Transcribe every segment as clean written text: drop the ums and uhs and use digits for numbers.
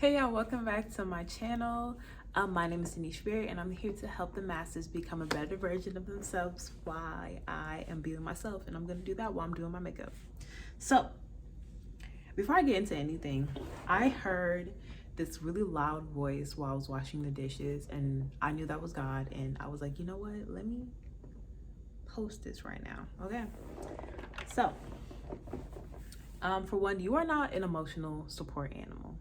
Hey y'all, welcome back to my channel. My name is Denise Berry and I'm here to help the masses become a better version of themselves while I am being myself, and I'm going to do that while I'm doing my makeup. So before I get into anything, I heard this really loud voice while I was washing the dishes, and I knew that was God, and I was like, you know what, let me post this right now. Okay, so for one, you are not an emotional support animal.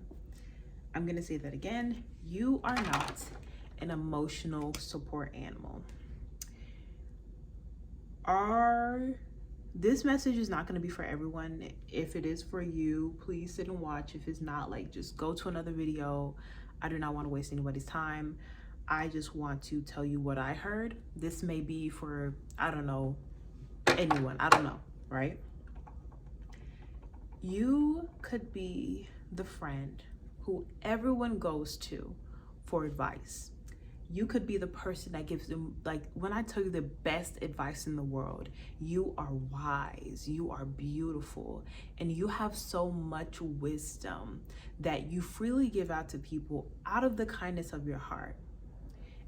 I'm going to say that again. You are not an emotional support animal. This message is not going to be for everyone. If it is for you, please sit and watch. If it's not, like, just go to another video. I do not want to waste anybody's time. I just want to tell you what I heard. This may be for, I don't know, anyone. I don't know, right? You could be the friend who everyone goes to for advice. You could be the person that gives them, like, when I tell you the best advice in the world, you are wise, you are beautiful, and you have so much wisdom that you freely give out to people out of the kindness of your heart.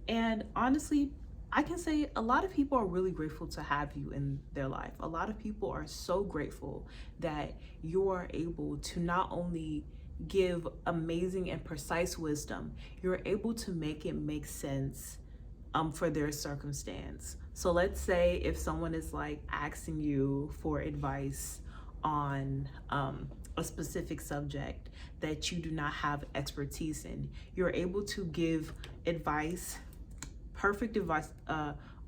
And honestly, I can say a lot of people are really grateful to have you in their life. A lot of people are so grateful that you are able to not only give amazing and precise wisdom, you're able to make it make sense for their circumstance. So let's say if someone is like asking you for advice on a specific subject that you do not have expertise in, you're able to give advice, perfect advice,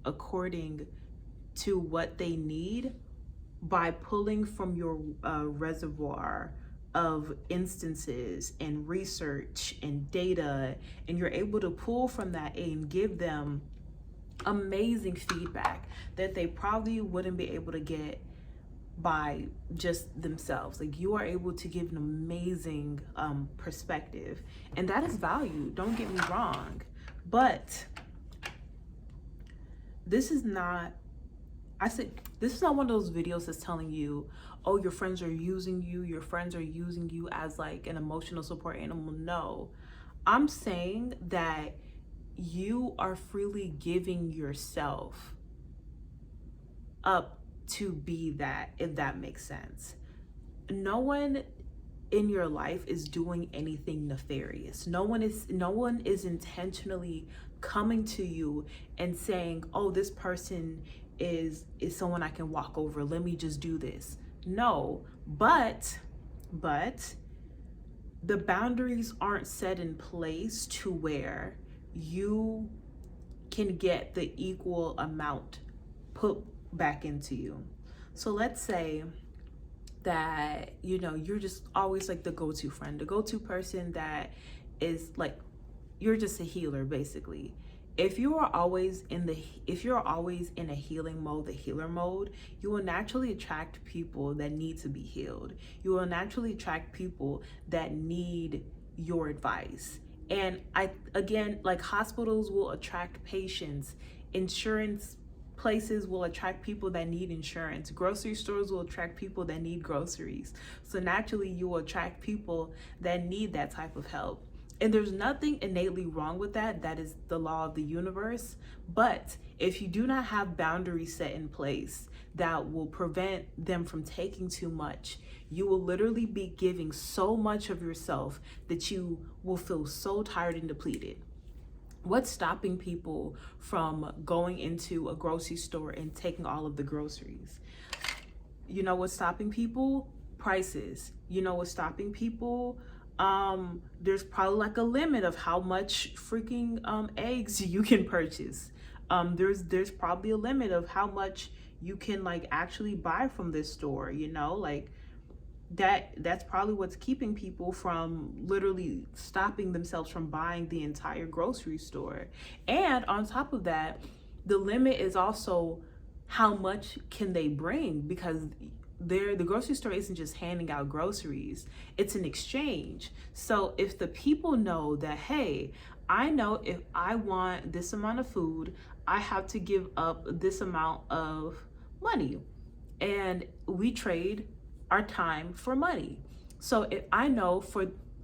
according to what they need by pulling from your reservoir of instances and research and data, and you're able to pull from that and give them amazing feedback that they probably wouldn't be able to get by just themselves. Like, you are able to give an amazing perspective, and that is value, don't get me wrong, but this is not, this is not one of those videos that's telling you, oh, your friends are using you, as like an emotional support animal. No, I'm saying that you are freely giving yourself up to be that, if that makes sense. No one in your life is doing anything nefarious. No one is intentionally coming to you and saying, oh, this person is someone I can walk over, let me just do this. No, but the boundaries aren't set in place to where you can get the equal amount put back into you. So let's say that, you know, you're just always like the go-to friend, the go-to person that is like, you're just a healer basically. If you're always in a healing mode, the healer mode, you will naturally attract people that need to be healed. You will naturally attract people that need your advice. And again, like, hospitals will attract patients, insurance places will attract people that need insurance, grocery stores will attract people that need groceries. So naturally you will attract people that need that type of help. And there's nothing innately wrong with that. That is the law of the universe. But if you do not have boundaries set in place that will prevent them from taking too much, you will literally be giving so much of yourself that you will feel so tired and depleted. What's stopping people from going into a grocery store and taking all of the groceries? You know what's stopping people? Prices. You know what's stopping people? There's probably like a limit of how much freaking eggs you can purchase. There's probably a limit of how much you can like actually buy from this store, you know, like that's probably what's keeping people from literally stopping themselves from buying the entire grocery store. And on top of that, the limit is also how much can they bring, because the grocery store isn't just handing out groceries, it's an exchange. So if the people know that, hey, I know if I want this amount of food, I have to give up this amount of money, and we trade our time for money. So if I know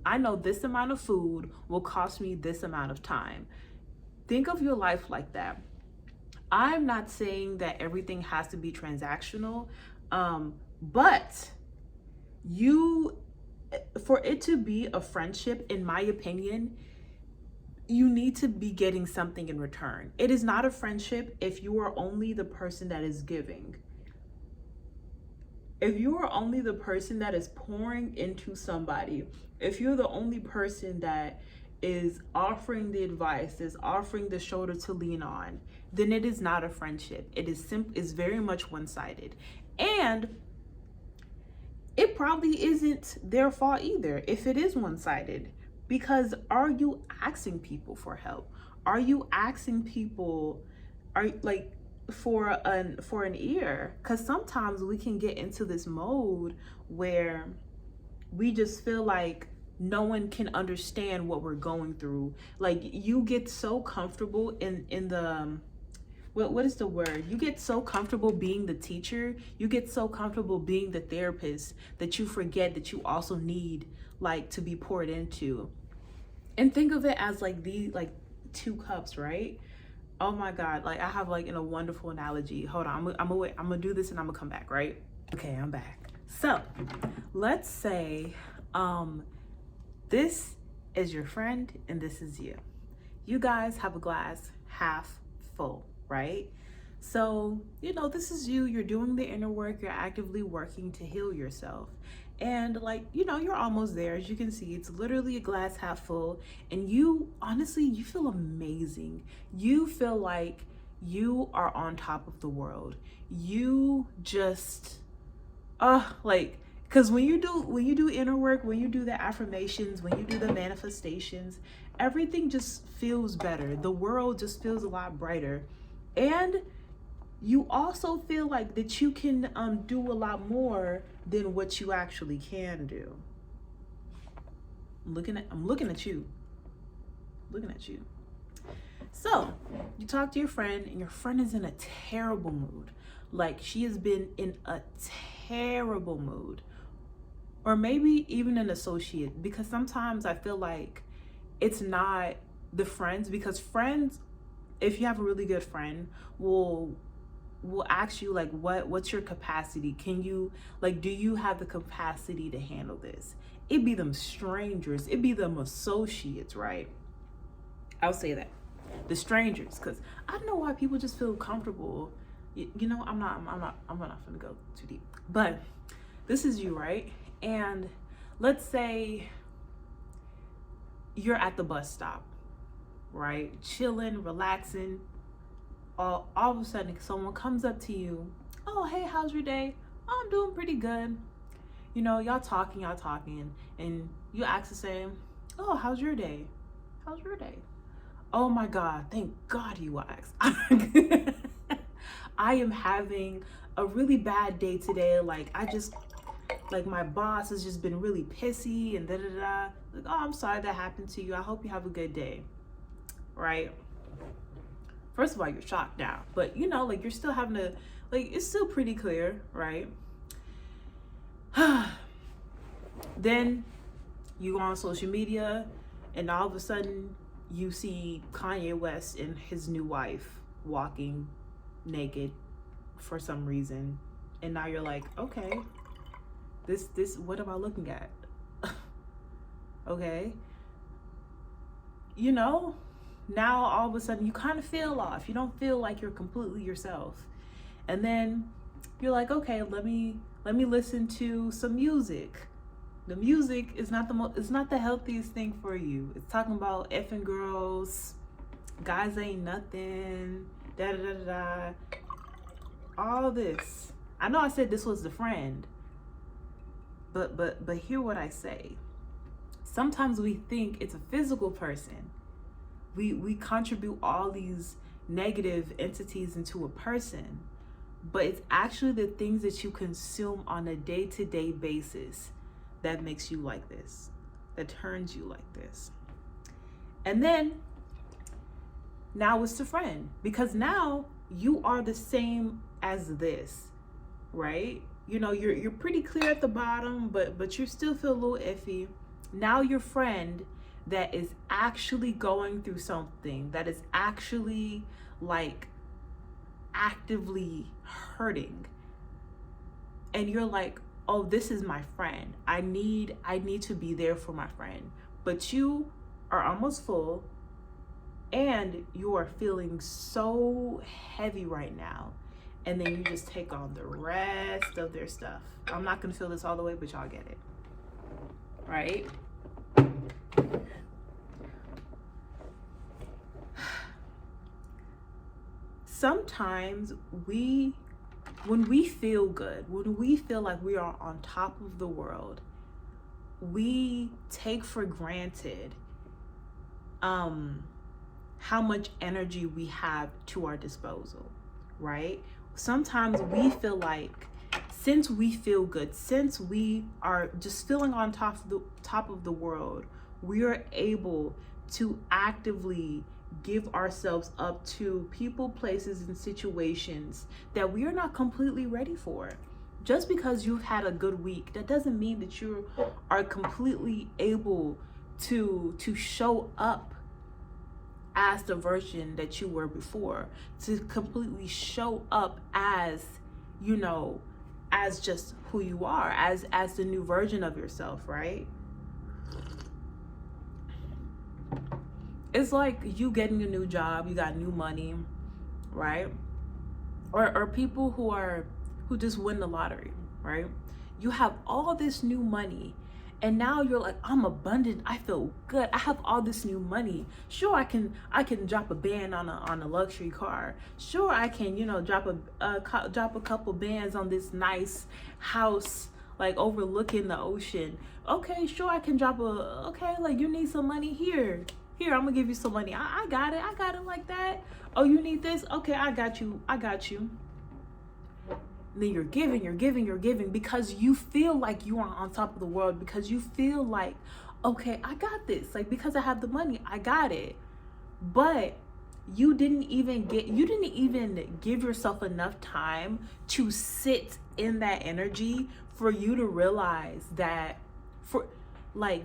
I know this amount of food will cost me this amount of time. Think of your life like that. I'm not saying that everything has to be transactional, but for it to be a friendship, in my opinion, you need to be getting something in return. It is not a friendship if you are only the person that is giving. If you are only the person that is pouring into somebody, if you're the only person that is offering the advice, is offering the shoulder to lean on, then it is not a friendship. It is very much one-sided. And it probably isn't their fault either if it is one-sided, because are you asking people for help? Are you asking people, for an ear? Because sometimes we can get into this mode where we just feel like no one can understand what we're going through. Like, you get so comfortable in the what is the word? You get so comfortable being the teacher, you get so comfortable being the therapist, that you forget that you also need to be poured into. And think of it as like two cups, right? Oh my God, I have in a wonderful analogy. Hold on, I'm gonna do this and I'm gonna come back, right? Okay, I'm back. So let's say this is your friend and this is you. You guys have a glass half full, right? So, this is you're doing the inner work, you're actively working to heal yourself. And you're almost there. As you can see, it's literally a glass half full. And you feel amazing. You feel like you are on top of the world. You just, because when you do inner work, when you do the affirmations, when you do the manifestations, everything just feels better. The world just feels a lot brighter. And you also feel like that you can do a lot more than what you actually can do. I'm looking at you. Looking at you. So you talk to your friend and your friend is in a terrible mood. Like, she has been in a terrible mood. Or maybe even an associate, because sometimes I feel like it's not the friends, because friends, if you have a really good friend, will ask you what's your capacity? Can you do you have the capacity to handle this? It be them strangers, it be them associates, right? I'll say that, the strangers, because I don't know why people just feel comfortable. I'm not gonna go too deep, but this is you, right? And let's say you're at the bus stop, right? Chilling, relaxing. All of a sudden, someone comes up to you. Oh, hey, how's your day? Oh, I'm doing pretty good. Y'all talking, and you ask the same. Oh, how's your day? How's your day? Oh my God, thank God you asked. I am having a really bad day today. My boss has just been really pissy and da-da-da. Oh, I'm sorry that happened to you. I hope you have a good day, right? First of all, you're shocked now, but you're still having to, it's still pretty clear, right? Then you go on social media and all of a sudden you see Kanye West and his new wife walking naked for some reason. And now you're like, okay, this, what am I looking at? Okay. Now all of a sudden you kind of feel off. You don't feel like you're completely yourself. And then you're like, okay, let me listen to some music. The music is not the healthiest thing for you. It's talking about effing girls, guys ain't nothing, da da da da. All this. I know I said this was the friend, but hear what I say. Sometimes we think it's a physical person. We contribute all these negative entities into a person, but it's actually the things that you consume on a day-to-day basis that makes you like this, that turns you like this. And then now it's the friend, because now you are the same as this, right? You're pretty clear at the bottom, but you still feel a little iffy. Now your friend that is actually going through something, that is actually like actively hurting, and you're like, oh, this is my friend, I need to be there for my friend, but you are almost full and you are feeling so heavy right now, and then you just take on the rest of their stuff. I'm not gonna feel this all the way, but y'all get it, right? Sometimes when we feel good, when we feel like we are on top of the world, we take for granted how much energy we have to our disposal, right? Sometimes we feel like, since we feel good, since we are just feeling on top of the world, we are able to actively give ourselves up to people, places, and situations that we are not completely ready for. Just because you've had a good week, that doesn't mean that you are completely able to show up as the version that you were before, to completely show up as, you know, as just who you are, as the new version of yourself, right? It's like you getting a new job, you got new money, right? Or people who just win the lottery, right? You have all this new money, and now you're like, I'm abundant, I feel good, I have all this new money. Sure, I can drop a band on a luxury car. Sure, I can, you know, drop a couple bands on this nice house like overlooking the ocean. Okay, sure, I can drop okay, like, you need some money, here, I'm gonna give you some money. I got it like that. Oh, you need this? Okay, I got you. And then you're giving because you feel like you are on top of the world, because you feel like, okay, I got this. Like, because I have the money, I got it. But you didn't even give yourself enough time to sit in that energy for you to realize that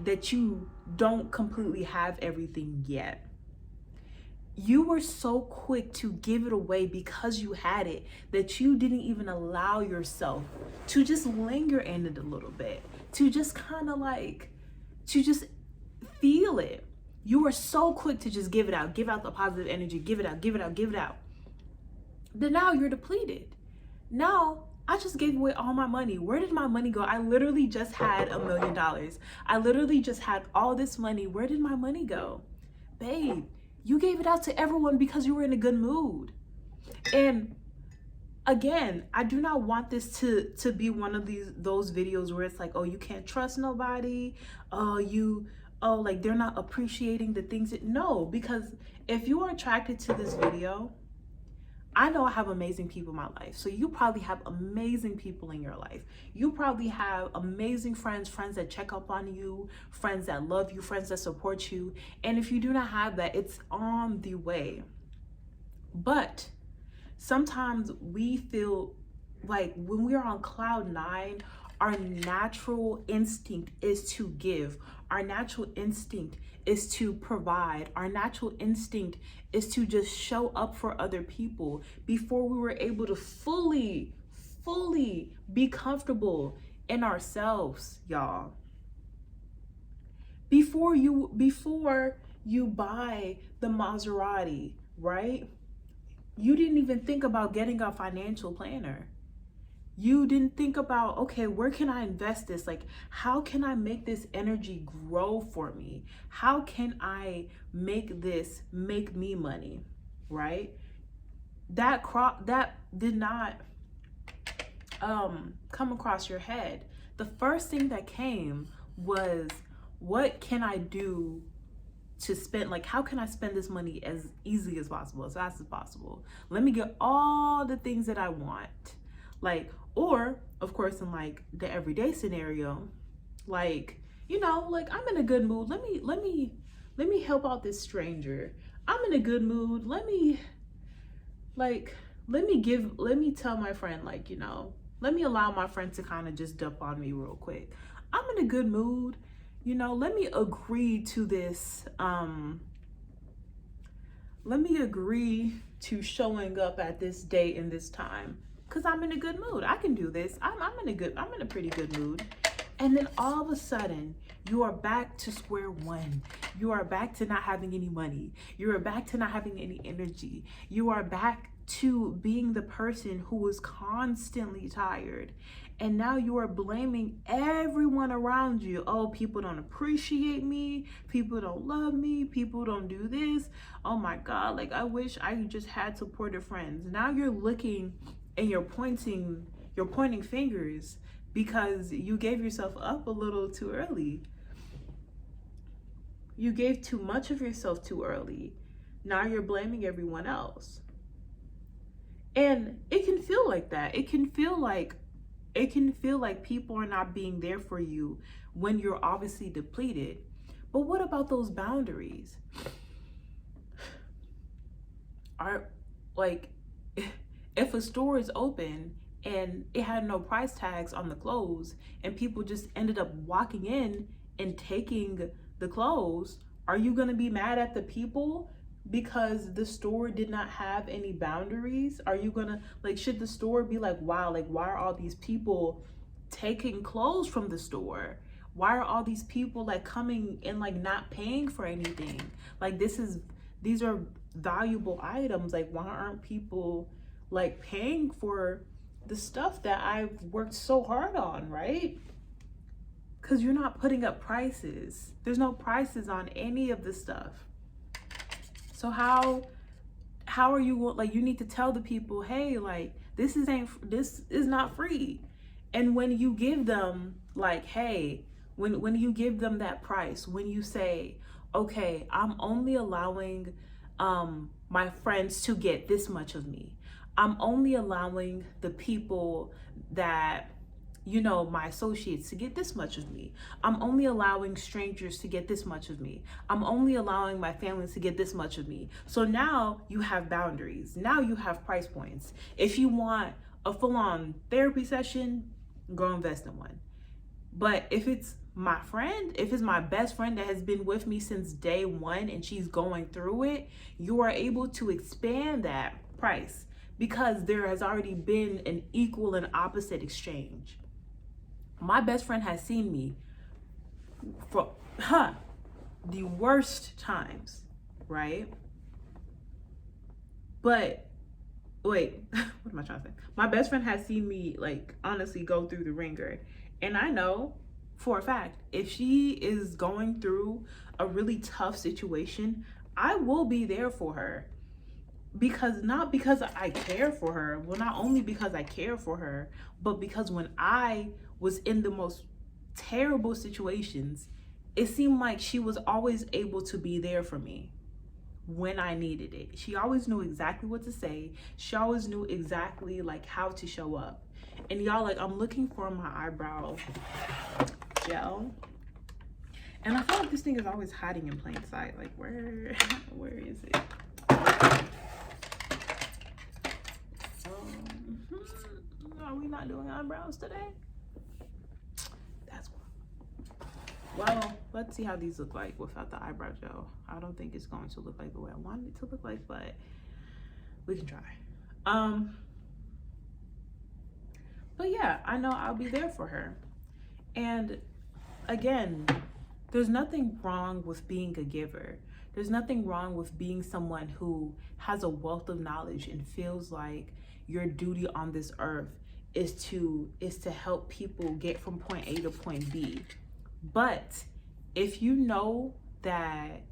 that you don't completely have everything yet. You were so quick to give it away because you had it, that you didn't even allow yourself to just linger in it a little bit, to just kind of like, to just feel it. You were so quick to just give out the positive energy, give it out. Then now you're depleted. Now I just gave away all my money. Where did my money go? I literally just had $1 million. I literally just had all this money. Where did my money go? Babe, you gave it out to everyone because you were in a good mood. And again, I do not want this to be one of those videos where it's like, oh, you can't trust nobody. Like they're not appreciating the things no, because if you are attracted to this video, I know I have amazing people in my life. So you probably have amazing people in your life. You probably have amazing friends that check up on you, friends that love you, friends that support you. And if you do not have that, it's on the way. But sometimes we feel like when we are on cloud 9, our natural instinct is to give. Our natural instinct is to provide. Our natural instinct is to just show up for other people before we were able to fully be comfortable in ourselves, y'all. Before you buy the Maserati, right? You didn't even think about getting a financial planner. You didn't think about, okay, where can I invest this? Like, how can I make this energy grow for me? How can I make this make me money, right? That did not come across your head. The first thing that came was, what can I do to spend? Like, how can I spend this money as easily as possible, as fast as possible? Let me get all the things that I want. Like, or of course, in like the everyday scenario, like, you know, like, I'm in a good mood. Let me help out this stranger. I'm in a good mood. Let me tell my friend, like, you know, let me allow my friend to kind of just dump on me real quick. I'm in a good mood. you know, let me agree to this. Let me agree to showing up at this date and this time because I'm in a good mood. I can do this. I'm in a pretty good mood. And then all of a sudden, you are back to square one. You are back to not having any money. You are back to not having any energy. You are back to being the person who was constantly tired. And now you are blaming everyone around you. Oh, people don't appreciate me. People don't love me. People don't do this. Oh my God, like I wish I just had supportive friends. Now you're looking and you're pointing fingers because you gave yourself up a little too early. You gave too much of yourself too early. Now you're blaming everyone else. And it can feel like that. It can feel like people are not being there for you when you're obviously depleted. But what about those boundaries? Are like if a store is open and it had no price tags on the clothes and people just ended up walking in and taking the clothes, are you going to be mad at the people because the store did not have any boundaries? Are you going to, like, should the store be like, wow, like, why are all these people taking clothes from the store? Why are all these people like coming and like not paying for anything? Like, these are valuable items. Like, why aren't people like paying for the stuff that I've worked so hard on, right? Because you're not putting up prices. There's no prices on any of this stuff. So how are you, like, you need to tell the people, hey, like, this is not free. And when you give them like, hey, when you give them that price, when you say, okay, I'm only allowing my friends to get this much of me. I'm only allowing the people that, you know, my associates to get this much of me. I'm only allowing strangers to get this much of me. I'm only allowing my family to get this much of me. So now you have boundaries. Now you have price points. If you want a full-on therapy session, go invest in one. But if it's my friend, if it's my best friend that has been with me since day one and she's going through it, you are able to expand that price because there has already been an equal and opposite exchange. My best friend has seen me for the worst times, right? But wait, what am I trying to say? My best friend has seen me, like, honestly go through the ringer. And I know for a fact, if she is going through a really tough situation, I will be there for her. Not because I care for her, well, not only because I care for her, but because when I was in the most terrible situations, it seemed like she was always able to be there for me when I needed it. She always knew exactly what to say. She always knew exactly like how to show up. And y'all, like, I'm looking for my eyebrow gel. And I feel like this thing is always hiding in plain sight. Like, where is it? Are we not doing eyebrows today? That's why. Well, let's see how these look like without the eyebrow gel. I don't think it's going to look like the way I wanted it to look like, but we can try. But yeah, I know I'll be there for her. And again, there's nothing wrong with being a giver. There's nothing wrong with being someone who has a wealth of knowledge and feels like your duty on this earth is to help people get from point A to point B. But if you know that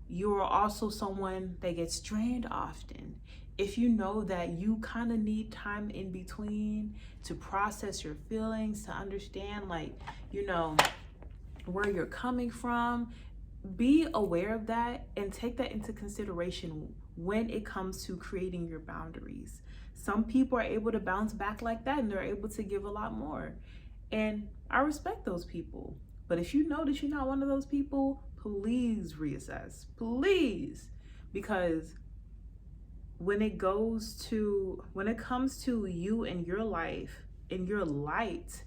you're also someone that gets drained often, if you know that you kind of need time in between to process your feelings, to understand, like, you know, where you're coming from, be aware of that and take that into consideration when it comes to creating your boundaries. Some people are able to bounce back like that and they're able to give a lot more. And I respect those people. But if you know that you're not one of those people, please reassess, please. Because when it comes to you and your life and your light,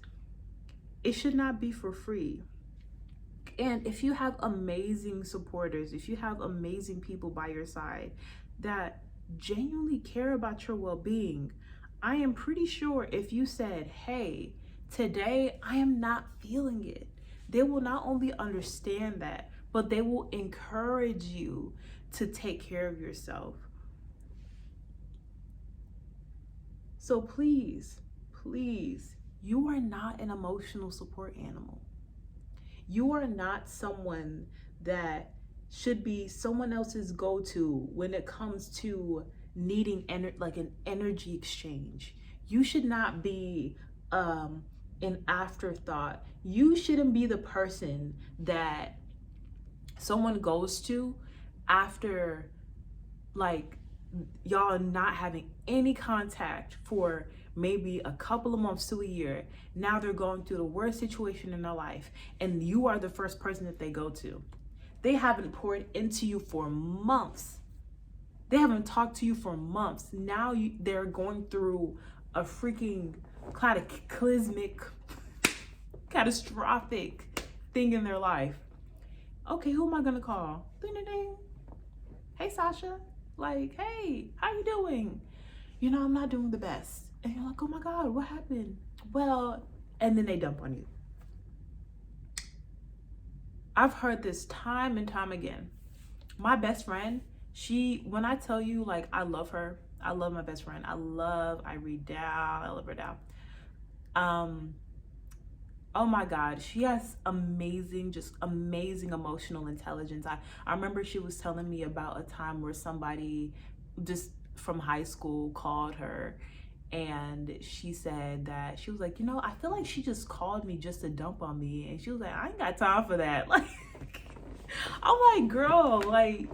it should not be for free. And if you have amazing supporters, if you have amazing people by your side that genuinely care about your well-being, I am pretty sure if you said, hey, today I am not feeling it, they will not only understand that, but they will encourage you to take care of yourself. So please, please, you are not an emotional support animal. You are not someone that should be someone else's go-to when it comes to needing like an energy exchange. You should not be an afterthought. You shouldn't be the person that someone goes to after, like, y'all not having any contact for maybe a couple of months to a year. Now they're going through the worst situation in their life, and you are the first person that they go to. They haven't poured into you for months. They haven't talked to you for months. Now they're going through a freaking cataclysmic, catastrophic thing in their life. Okay, who am I gonna call? Ding, ding, ding. Hey, Sasha. Like, hey, how you doing? You know, I'm not doing the best. And you're like, oh my God, what happened? Well, and then they dump on you. I've heard this time and time again. My best friend, when I tell you, like, I love her, I love my best friend. I love her down. Oh my God, she has amazing emotional intelligence. I remember she was telling me about a time where somebody just from high school called her, and she said that, she was like, you know, I feel like she just called me just to dump on me. And she was like, I ain't got time for that. Like, I'm like, girl, like,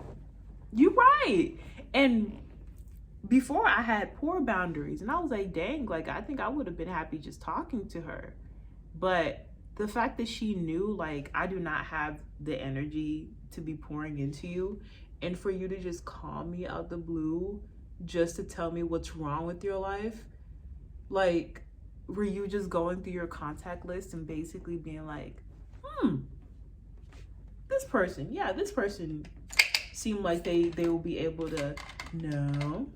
you right. And before, I had poor boundaries, and I was like, dang, like, I think I would have been happy just talking to her. But the fact that she knew, like, I do not have the energy to be pouring into you, and for you to just call me out the blue just to tell me what's wrong with your life, like, were you just going through your contact list and basically being like, this person seemed like they will be able to. No,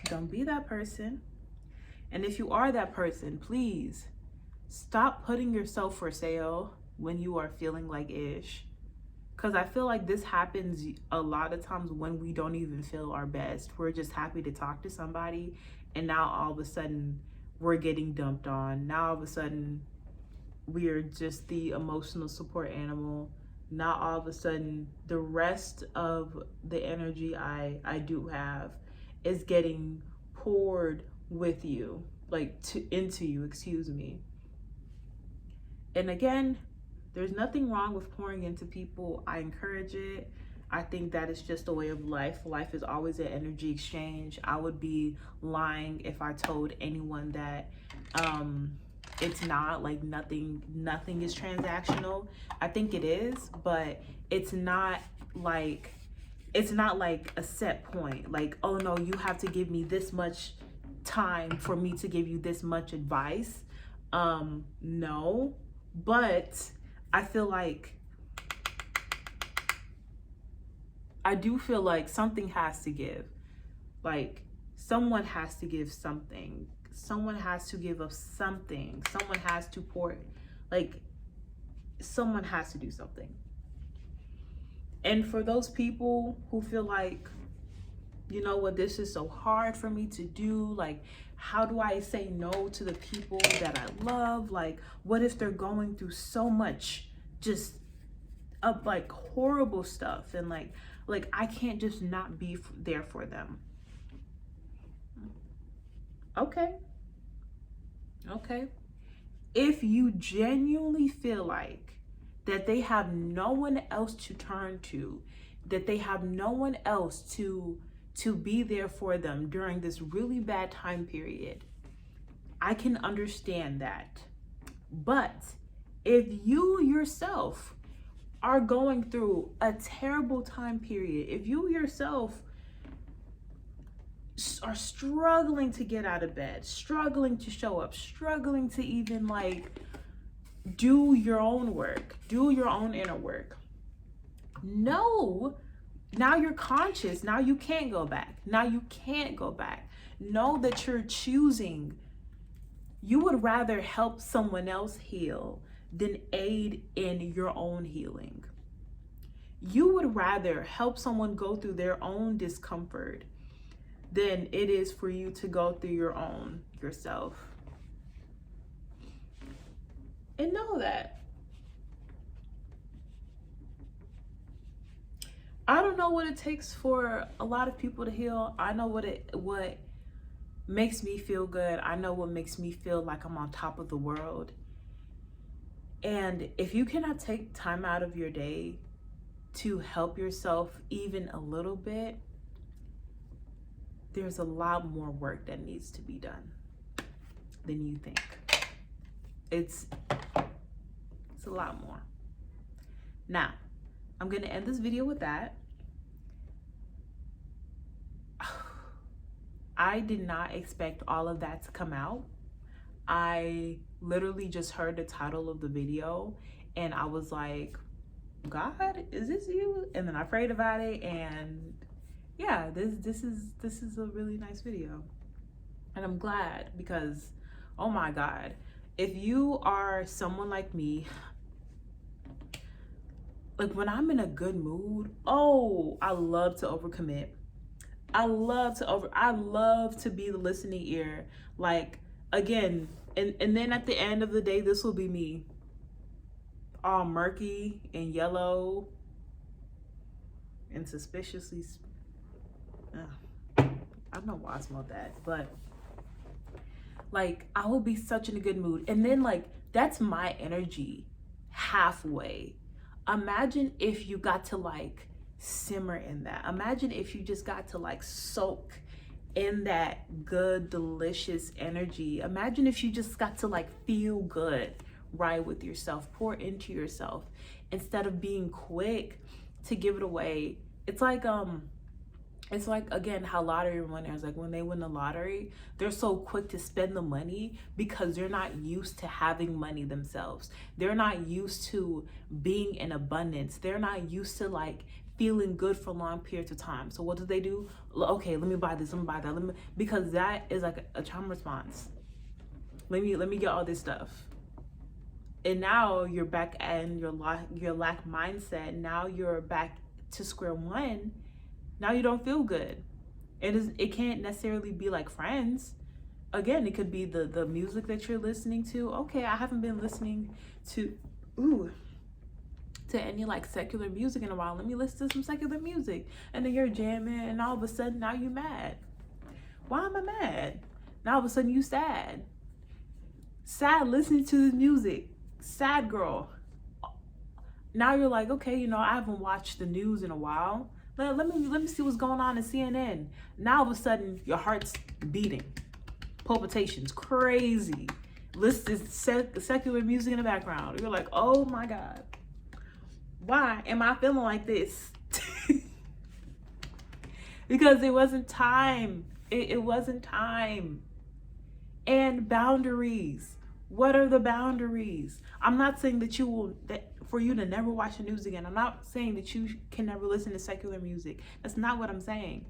don't be that person. And if you are that person, please stop putting yourself for sale when you are feeling like ish. Because I feel like this happens a lot of times when we don't even feel our best. We're just happy to talk to somebody, and now all of a sudden we're getting dumped on. Now all of a sudden we're just the emotional support animal. Now all of a sudden the rest of the energy I do have is getting poured with you, like into you, excuse me. And again, there's nothing wrong with pouring into people. I encourage it. I think that is just a way of life. Life is always an energy exchange. I would be lying if I told anyone that it's not. Like, nothing is transactional. I think it is, but it's not like a set point. Like, oh no, you have to give me this much time for me to give you this much advice. No, but I do feel like something has to give. Like, someone has to give something. Someone has to give up something. Someone has to pour. Like, someone has to do something. And for those people who feel like, you know what, this is so hard for me to do. Like, how do I say no to the people that I love? Like, what if they're going through so much just like horrible stuff, and like I can't just not be there for them. Okay. If you genuinely feel like that they have no one else to turn to, that they have no one else to be there for them during this really bad time period, I can understand that. But if you yourself are going through a terrible time period, if you yourself are struggling to get out of bed, struggling to show up, struggling to even like do your own work, do your own inner work. No, now you're conscious. Now you can't go back. Now you can't go back. Know that you're choosing. You would rather help someone else heal than aid in your own healing. You would rather help someone go through their own discomfort than it is for you to go through your own yourself. And know that. I don't know what it takes for a lot of people to heal. I know what makes me feel good. I know what makes me feel like I'm on top of the world. And if you cannot take time out of your day to help yourself even a little bit, there's a lot more work that needs to be done than you think. It's a lot more. Now, I'm going to end this video with that. I did not expect all of that to come out. I literally just heard the title of the video and I was like, God, is this you? And then I prayed about it, and yeah, this is a really nice video. And I'm glad, because oh my God, if you are someone like me, like when I'm in a good mood, oh, I love to overcommit. I love to be the listening ear. Like, again, and then at the end of the day, this will be me, all murky and yellow and suspiciously, I don't know why I smelled that, but like, I will be such in a good mood. And then like, that's my energy halfway. Imagine if you got to like simmer in that. Imagine if you just got to like soak in that good, delicious energy. Imagine if you just got to like feel good, right, with yourself, pour into yourself instead of being quick to give it away. It's like again, how lottery winners, like when they win the lottery, they're so quick to spend the money because they're not used to having money themselves. They're not used to being in abundance. They're not used to like feeling good for long periods of time. So what do? Okay, let me buy this, let me buy that, because that is like a trauma response. Let me get all this stuff. And now you're back in your lack mindset. Now you're back to square one. Now you don't feel good. It can't necessarily be like friends. Again, it could be the music that you're listening to. Okay, I haven't been listening to any like secular music in a while. Let me listen to some secular music. And then you're jamming, and all of a sudden now you mad. Why am I mad? Now all of a sudden you sad. Sad listening to the music. Sad girl. Now you're like, okay, I haven't watched the news in a while. Let me see what's going on in CNN. Now all of a sudden your heart's beating, palpitations, crazy. Listen to secular music in the background. You're like, oh my God, why am I feeling like this? Because it wasn't time. It wasn't time. And boundaries. What are the boundaries? I'm not saying that for you to never watch the news again. I'm not saying that you can never listen to secular music. That's not what I'm saying.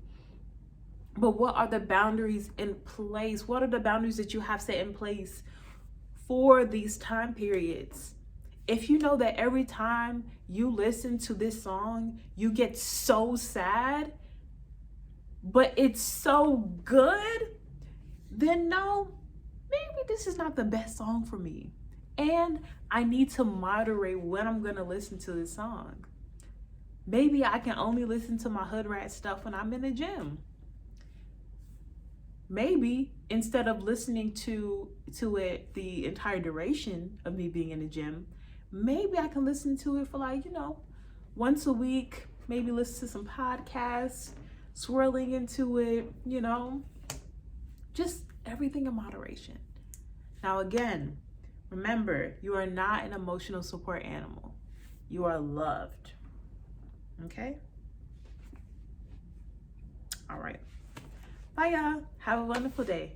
But what are the boundaries in place? What are the boundaries that you have set in place for these time periods? If you know that every time you listen to this song, you get so sad, but it's so good, then no, maybe this is not the best song for me. And I need to moderate when I'm going to listen to this song. Maybe I can only listen to my hood rat stuff when I'm in the gym. Maybe instead of listening to it the entire duration of me being in the gym, maybe I can listen to it for like, once a week, maybe listen to some podcasts, swirling into it, just everything in moderation. Now, again, remember, you are not an emotional support animal. You are loved. Okay? All right. Bye, y'all. Have a wonderful day.